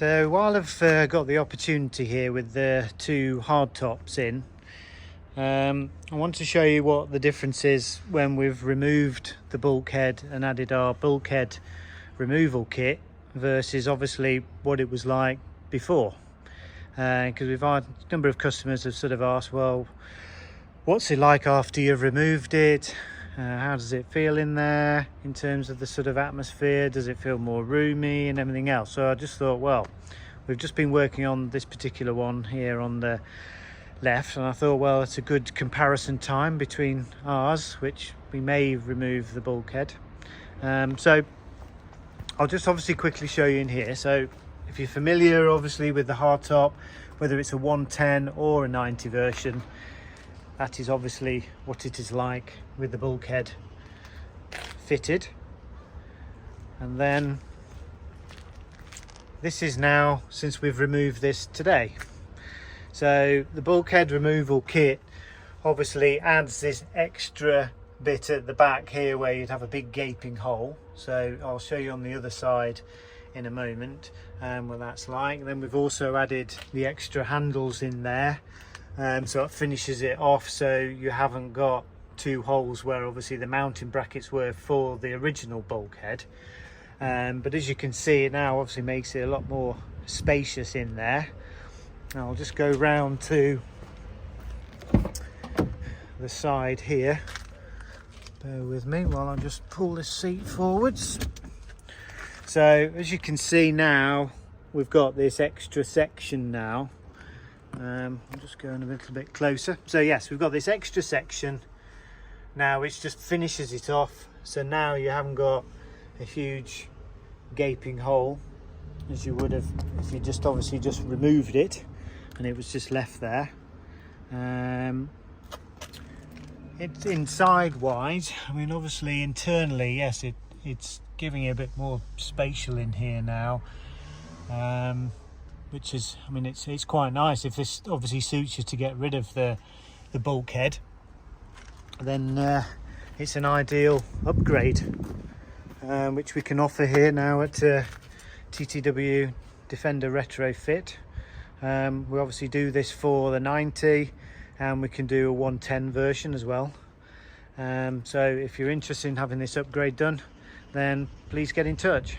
So while I've got the opportunity here with the two hard tops in, I want to show you what the difference is when we've removed the bulkhead and added our bulkhead removal kit versus obviously what it was like before. Because we've had a number of customers have sort of asked, well, what's it like after you've removed it? How does it feel in there in terms of the sort of atmosphere? Does it feel more roomy and everything else? So I just thought, well, we've just been working on this particular one here on the left, and I thought, well, it's a good comparison time between ours, which we may remove the bulkhead. So I'll just obviously quickly show you in here. So if you're familiar obviously with the hardtop, whether it's a 110 or a 90 version, that is obviously what it is like with the bulkhead fitted. And then this is now since we've removed this today. So the bulkhead removal kit obviously adds this extra bit at the back here where you'd have a big gaping hole. So I'll show you on the other side in a moment what that's like. And then we've also added the extra handles in there, so it finishes it off, so you haven't got two holes where obviously the mounting brackets were for the original bulkhead. But as you can see, it now obviously makes it a lot more spacious in there. Now I'll just go round to the side here. Bear with me while I just pull this seat forwards. So as you can see now, we've got this extra section now. I'm just going a little bit closer. So yes, we've got this extra section now, which just finishes it off. So now you haven't got a huge gaping hole as you would have if you just obviously just removed it and it was just left there. It's inside wise, I mean obviously internally, yes, it's giving it a bit more spatial in here now, which is, I mean, it's quite nice. If this obviously suits you to get rid of the bulkhead, then it's an ideal upgrade, which we can offer here now at TTW Defender Retrofit. We obviously do this for the 90, and we can do a 110 version as well. So if you're interested in having this upgrade done, then please get in touch.